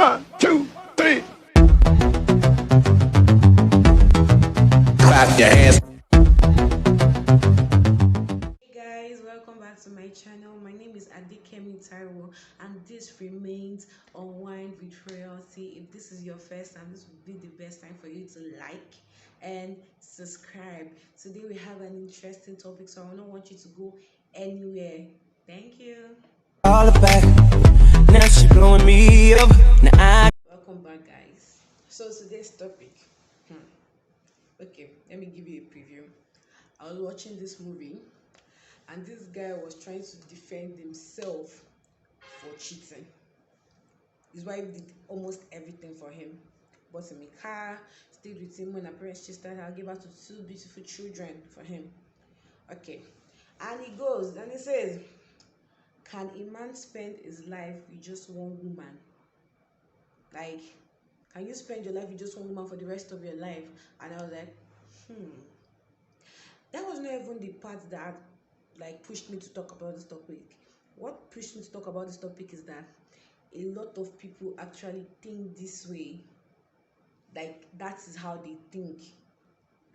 1, 2, 3. Clap your hands. Hey guys, welcome back to my channel. My name is Adikemi Taiwo and this remains Unwind with Royalty. If this is your first time, this would be the best time for you to like and subscribe. Today we have an interesting topic, so I don't want you to go anywhere. Thank you. All back. Now she blowing me up. Now Welcome back, guys. So today's topic. Okay, let me give you a preview. I was watching this movie and this guy was trying to defend himself for cheating. His wife did almost everything for him. Bought him a car, stayed with him when her parents chased her, gave birth to two beautiful children for him. Okay. And he goes and he says, can a man spend his life with just one woman? Like, can you spend your life with just one woman for the rest of your life? And I was like, that was not even the part that like pushed me to talk about this topic. What pushed me to talk about this topic is that a lot of people actually think this way. Like that is how they think.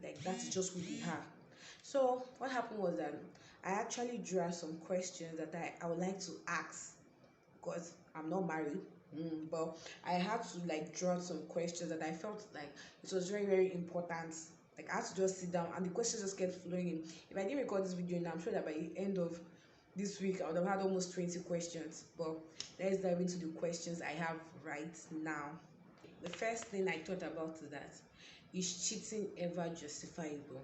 Like that is just who they are. So what happened was that I actually drew out some questions that I would like to ask because I'm not married. But I had to like draw out some questions that I felt like it was very, very important. Like I had to just sit down and the questions just kept flowing in. If I didn't record this video now, I'm sure that by the end of this week I would have had almost 20 questions. But let's dive into the questions I have right now. The first thing I thought about is that, is cheating ever justifiable?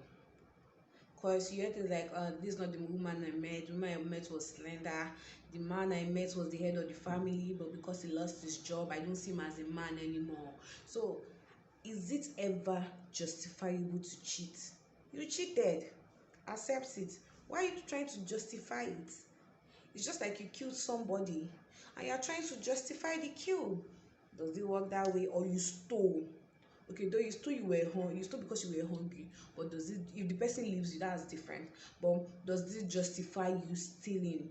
Because you hear things like, this is not the woman I met. The woman I met was slender. The man I met was the head of the family, but because he lost his job, I don't see him as a man anymore. So, is it ever justifiable to cheat? You cheated. Accept it. Why are you trying to justify it? It's just like you killed somebody and you're trying to justify the kill. Does it work that way? Or you stole? Okay, though you stole, you stole because you were hungry, but does it, if the person leaves you, that's different. But does it justify you stealing?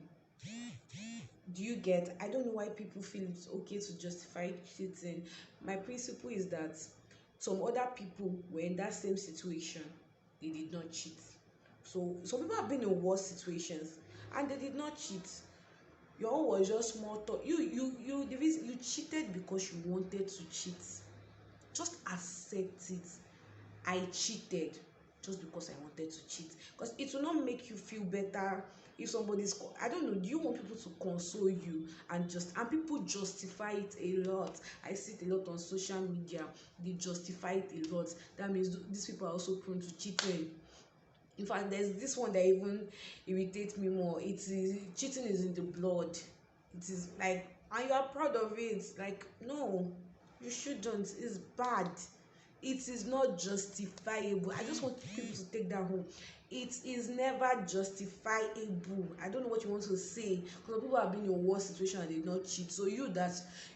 Do you get? I don't know why people feel it's okay to justify cheating. My principle is that some other people were in that same situation, they did not cheat. So some people have been in worse situations and they did not cheat. Your own was just more thought. You the reason you cheated because you wanted to cheat. Just accept it. I cheated just because I wanted to cheat, because it will not make you feel better if somebody's, I don't know, do you want people to console you and people justify it a lot. I see it a lot on social media. They justify it a lot. That means these people are also prone to cheating. In fact, there's this one that even irritates me more. It is, cheating is in the blood. It is like, and you are proud of it. Like, no, you shouldn't. It's bad. It is not justifiable. I just want people to take that home. It is never justifiable. I don't know what you want to say, because people have been in a worse situation and they did not cheat. So you that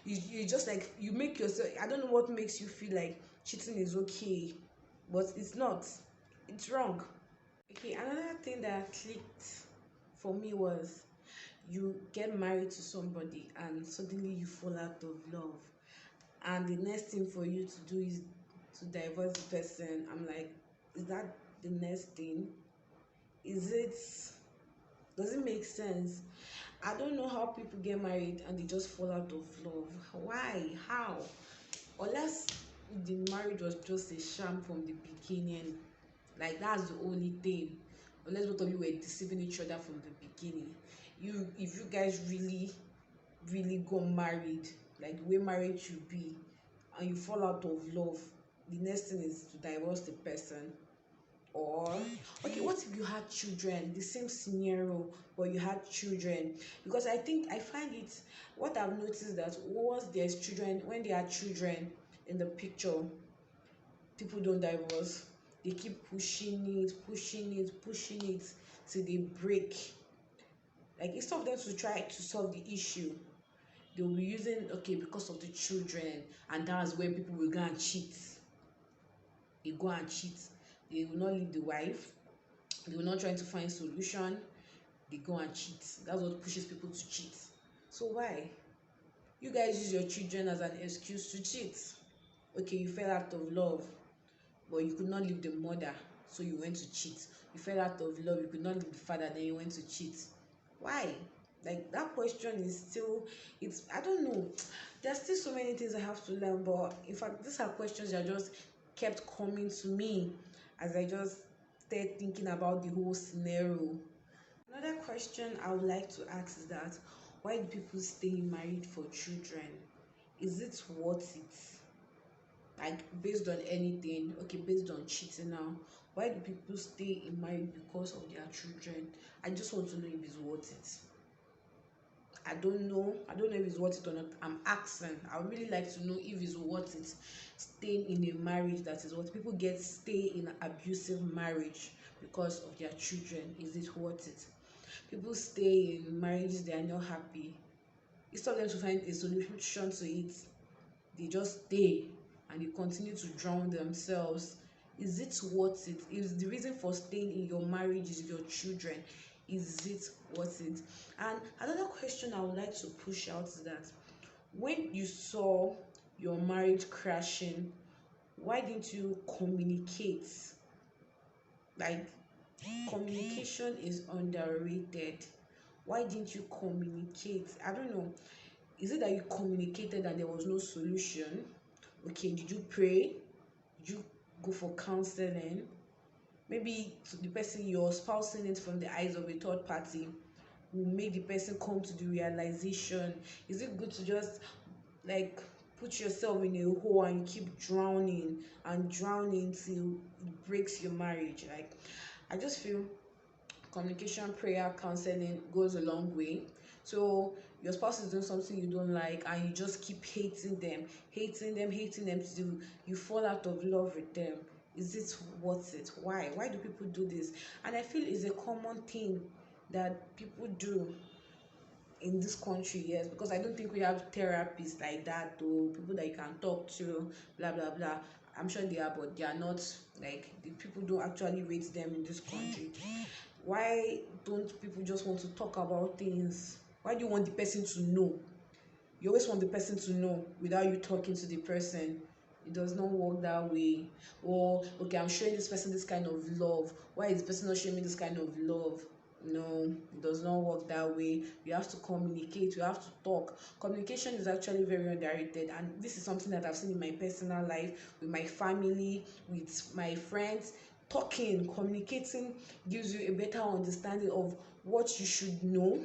you just like, you make yourself, I don't know what makes you feel like cheating is okay, but it's not. It's wrong. Okay, another thing that clicked for me was, you get married to somebody and suddenly you fall out of love, and the next thing for you to do is to divorce the person. I'm like, is that the next thing? Is it, does it make sense? I don't know how people get married and they just fall out of love. Why? How? Unless the marriage was just a sham from the beginning. Like that's the only thing. Unless both of you were deceiving each other from the beginning. If you guys really got married, like the way marriage should be, and you fall out of love, the next thing is to divorce the person. Or, okay, what if you had children, the same scenario, but you had children? Because I find it, what I've noticed, that once there's children, when there are children in the picture, people don't divorce. They keep pushing it till they break. Like, instead of them to try to solve the issue, they will be using, okay, because of the children, and that's when people will go and cheat. They go and cheat. They will not leave the wife. They will not try to find solution. They go and cheat. That's what pushes people to cheat. So why? You guys use your children as an excuse to cheat. Okay, you fell out of love, but you could not leave the mother, so you went to cheat. You fell out of love, you could not leave the father, then you went to cheat. Why? Like, that question is still, it's, I don't know. There's still so many things I have to learn, but in fact, these are questions that just kept coming to me as I just started thinking about the whole scenario. Another question I would like to ask is that, why do people stay married for children? Is it worth it? Like, based on anything, okay, based on cheating now, why do people stay in marriage because of their children? I just want to know if it's worth it. I don't know if it's worth it or not. I'm asking. I would really like to know if it's worth it, staying in a marriage that is what people get, stay in an abusive marriage because of their children. Is it worth it? People stay in marriages they are not happy. Instead of them to find a solution to it, they just stay and they continue to drown themselves. Is it worth it? Is the reason for staying in your marriage is your children? Is it worth it? And another question I would like to push out is that, when you saw your marriage crashing, why didn't you communicate? Like, communication is underrated. Why didn't you communicate? I don't know. Is it that you communicated and there was no solution? Okay, did you pray? Did you go for counseling? Maybe to the person you're espousing it from the eyes of a third party will make the person come to the realization. Is it good to just, like, put yourself in a hole and you keep drowning and drowning till it breaks your marriage? Like, I just feel communication, prayer, counseling goes a long way. So your spouse is doing something you don't like and you just keep hating them, till you fall out of love with them. Is it worth it? Why do people do this? And I feel it's a common thing that people do in this country. Yes, because I don't think we have therapists like that, or people that you can talk to, blah blah blah. I'm sure they are, but they are not, like, the people don't actually rate them in this country. Why don't people just want to talk about things? Why do you want the person to know? You always want the person to know without you talking to the person. It does not work that way. Or, okay, I'm showing this person this kind of love, why is the person not showing me this kind of love? No, it does not work that way. You have to communicate, you have to talk. Communication is actually very underrated, and this is something that I've seen in my personal life, with my family, with my friends. Talking, communicating gives you a better understanding of what you should know,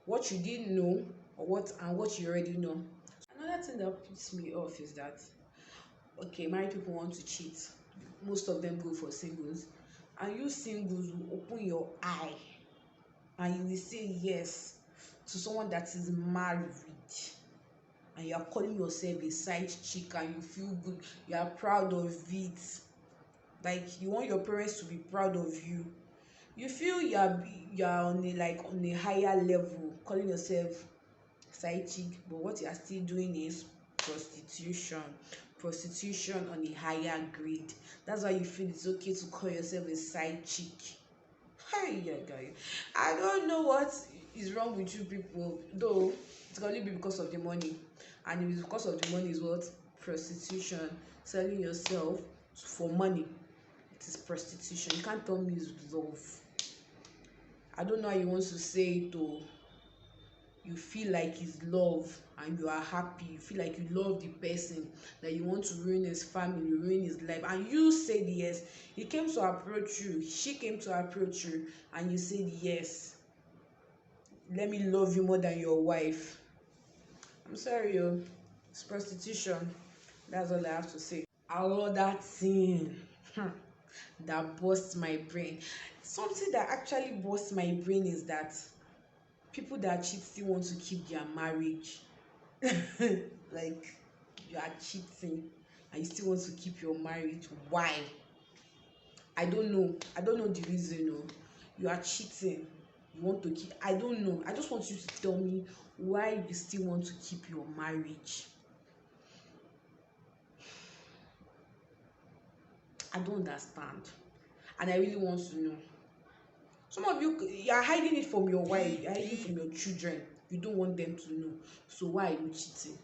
what you didn't know, or what you already know. Another thing that puts me off is that, okay, married people want to cheat. Most of them go for singles, and you singles will open your eye and you will say yes to someone that is married, and you are calling yourself a side chick and you feel good, you are proud of it. Like, you want your parents to be proud of you. You feel you are on a, like, on a higher level, calling yourself side chick, but what you are still doing is prostitution on a higher grade. That's why you feel it's okay to call yourself a side chick. Hi, yeah, guy. I don't know what is wrong with you people, though. It can only be because of the money, and if it's because of the money, is what? Prostitution. Selling yourself for money, it is prostitution. You can't tell me it's love. I don't know how you want to say it though. You feel like it's love and you are happy, you feel like you love the person, that you want to ruin his family, ruin his life, and you said yes. He came to approach you, she came to approach you, and you said yes. Let me love you more than your wife. I'm sorry, yo. It's prostitution. That's all I have to say. Another thing that busts my brain, something that actually busts my brain, is that people that cheat still want to keep their marriage. Like, you are cheating and you still want to keep your marriage. Why? I don't know the reason. No, you are cheating, you want to keep, I don't know. I just want you to tell me why you still want to keep your marriage. I don't understand, and I really want to know. Some of you are hiding it from your wife, you're hiding from your children. you don't want them to know. So why are you cheating?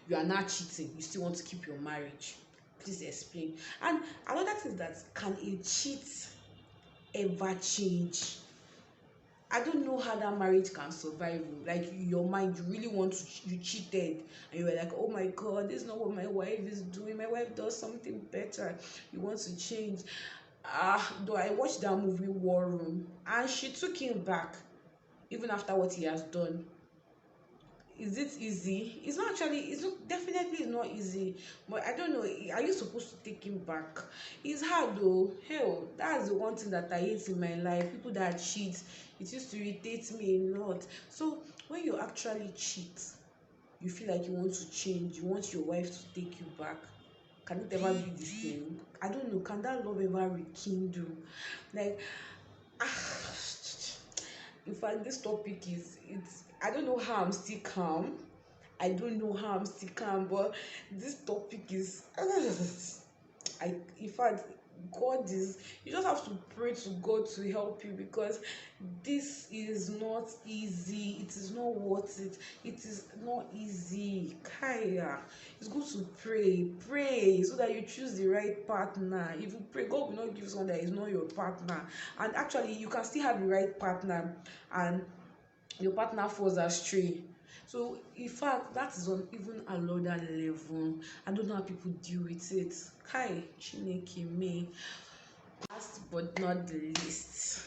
You are not cheating, you still want to keep your marriage. Please explain. And another thing is that, can a cheat ever change? I don't know how that marriage can survive. Like, your mind, you really want to, you cheated, and you were like, oh my god, this is not what my wife is doing, my wife does something better. You want to change. Though I watched that movie War Room, and she took him back even after what he has done. Is it easy? It's not actually, it's not, definitely it's not easy. But I don't know, are you supposed to take him back? It's hard though. Hell, that's the one thing that I hate in my life, people that cheat. It used to irritate me a lot. So when you actually cheat, you feel like you want to change, you want your wife to take you back. Can it ever be the same? I don't know, can that love ever rekindle? Like, ah, in fact, this topic is, it's, I don't know how I'm still calm. I don't know how I'm still calm, but this topic is I, in fact, God is, you just have to pray to God to help you, because this is not easy. It is not worth it. It is not easy. Kaya, it's good to pray so that you choose the right partner. If you pray, God will not give someone that is not your partner. And actually, you can still have the right partner and your partner falls astray. So in fact, that is on even another level. I don't know how people deal with it. Kai Chineke me. Last but not the least,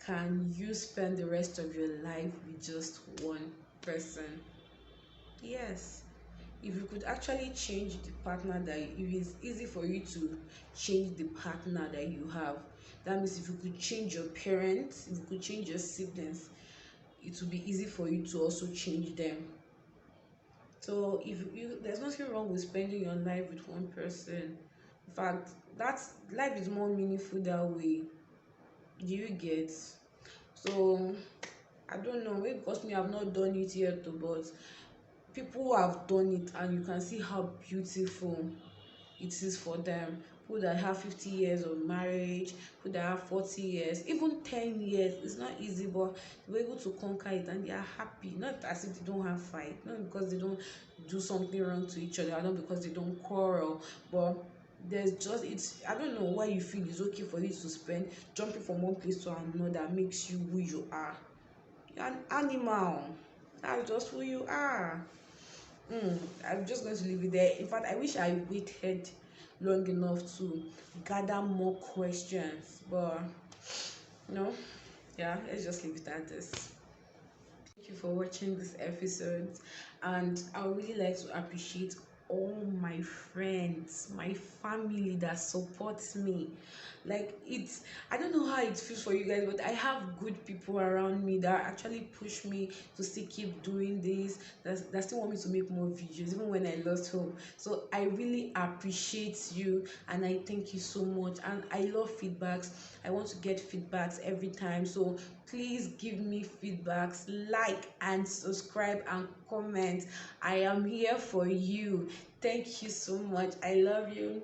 can you spend the rest of your life with just one person? Yes. If you could actually change the partner that if it's easy for you to change the partner that you have, that means if you could change your parents, if you could change your siblings, it will be easy for you to also change them. So if you, there's nothing wrong with spending your life with one person. In fact, that's, life is more meaningful that way. Do you get? So I don't know, maybe because me, I've not done it yet, but people who have done it, and you can see how beautiful it is for them. People that have 50 years of marriage, people that have 40 years, even 10 years, it's not easy, but they were able to conquer it and they are happy. Not as if they don't have fight, not because they don't do something wrong to each other, not because they don't quarrel, but there's just, it's, I don't know why you feel it's okay for you to spend jumping from one place to another makes you who you are. You're an animal. That's just who you are. I'm just going to leave it there. In fact, I wish I waited long enough to gather more questions, but no, yeah, let's just leave it at this. Thank you for watching this episode, and I would really like to appreciate all my friends, my family that supports me. Like, it's, I don't know how it feels for you guys, but I have good people around me that actually push me to still keep doing this, that still want me to make more videos even when I lost hope. So I really appreciate you, and I thank you so much, and I love feedbacks. I want to get feedbacks every time, so please give me feedbacks, like and subscribe and comment. I am here for you. Thank you so much. I love you.